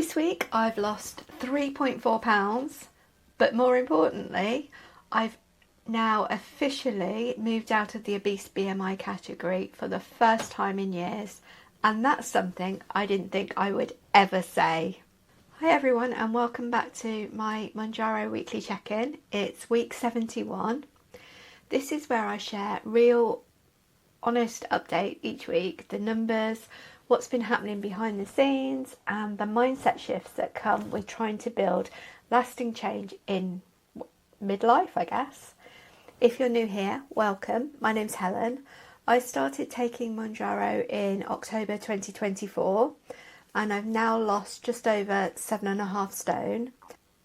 This week I've lost 3.4 pounds, but more importantly, I've now officially moved out of the Obese BMI category for the first time in years, and that's something I didn't think I would ever say. Hi everyone, and welcome back to my Mounjaro weekly check-in. It's week 71. This is where I share real, honest update each week, the numbers, what's been happening behind the scenes, and the mindset shifts that come with trying to build lasting change in midlife, I guess. If you're new here, welcome. My name's Helen. I started taking Mounjaro in October 2024, and I've now lost just over 7.5 stone.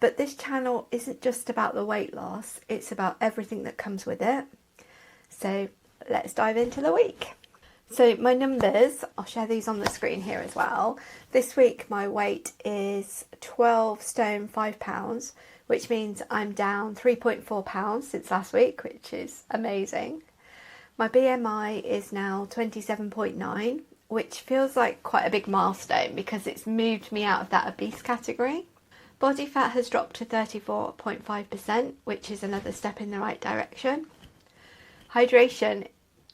But this channel isn't just about the weight loss, it's about everything that comes with it. So let's dive into the week. So my numbers, I'll share these on the screen here as well. This week my weight is 12 stone 5 pounds, which means I'm down 3.4 pounds since last week, which is amazing. My BMI is now 27.9, which feels like quite a big milestone because it's moved me out of that obese category. Body fat has dropped to 34.5%, which is another step in the right direction. Hydration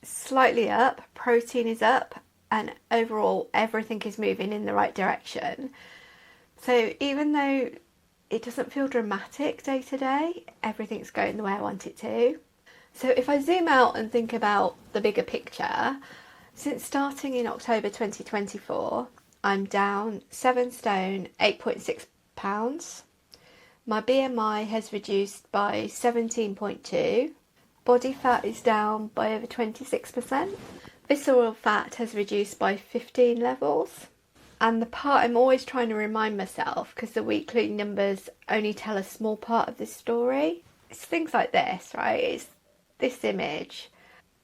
slightly up, protein is up, and overall everything is moving in the right direction. So even though it doesn't feel dramatic day to day, everything's going the way I want it to. So if I zoom out and think about the bigger picture, since starting in October 2024, I'm down 7 stone 8.6 pounds. My BMI has reduced by 17.2. Body fat is down by over 26%. Visceral fat has reduced by 15 levels. And the part I'm always trying to remind myself, because the weekly numbers only tell a small part of this story, it's things like this, right? It's this image.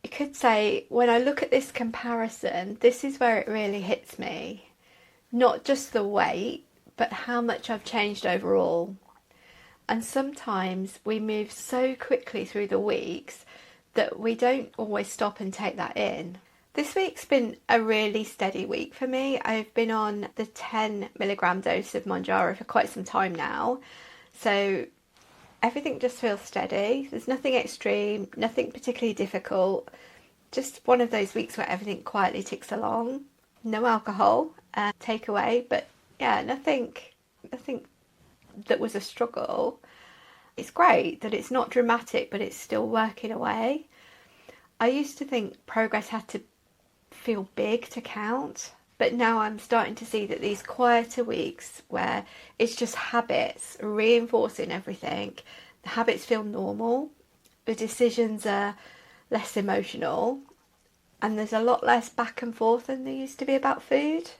You could say, when I look at this comparison, this is where it really hits me. Not just the weight, but how much I've changed overall. And sometimes we move so quickly through the weeks that we don't always stop and take that in. This week's been a really steady week for me. I've been on the 10 milligram dose of Mounjaro for quite some time now. So everything just feels steady. There's nothing extreme, nothing particularly difficult. Just one of those weeks where everything quietly ticks along. No alcohol, takeaway, but yeah, nothing that was a struggle. It's great that it's not dramatic, but it's still working away. I used to think progress had to feel big to count, but now I'm starting to see that these quieter weeks where it's just habits reinforcing everything, the habits feel normal, the decisions are less emotional, and there's a lot less back and forth than there used to be about food.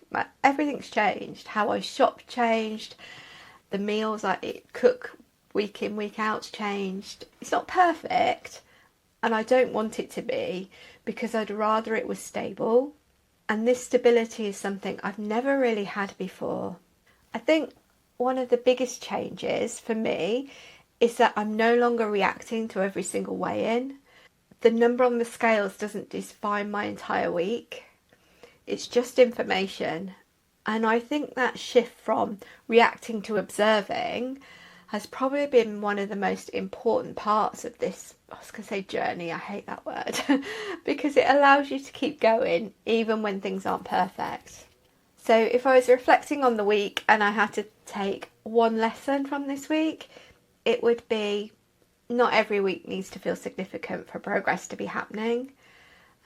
Everything's changed. How I shop changed. The meals I cook week in, week out's changed. It's not perfect, and I don't want it to be, because I'd rather it was stable. And this stability is something I've never really had before. I think one of the biggest changes for me is that I'm no longer reacting to every single weigh-in. The number on the scales doesn't define my entire week. It's just information. And I think that shift from reacting to observing has probably been one of the most important parts of this, I was going to say journey, I hate that word, because it allows you to keep going even when things aren't perfect. So if I was reflecting on the week and I had to take one lesson from this week, it would be not every week needs to feel significant for progress to be happening.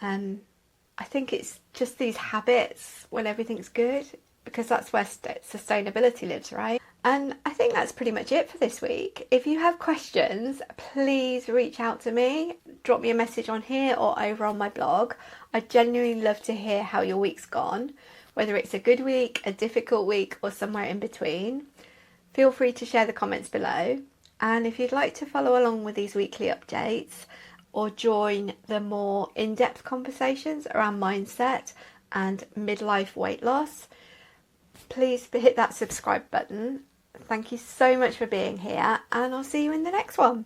I think it's just these habits when everything's good, because that's where sustainability lives, right? And I think that's pretty much it for this week. If you have questions, please reach out to me. Drop me a message on here or over on my blog. I genuinely love to hear how your week's gone, whether it's a good week, a difficult week, or somewhere in between. Feel free to share the comments below. And if you'd like to follow along with these weekly updates or join the more in-depth conversations around mindset and midlife weight loss, please hit that subscribe button. Thank you so much for being here, and I'll see you in the next one.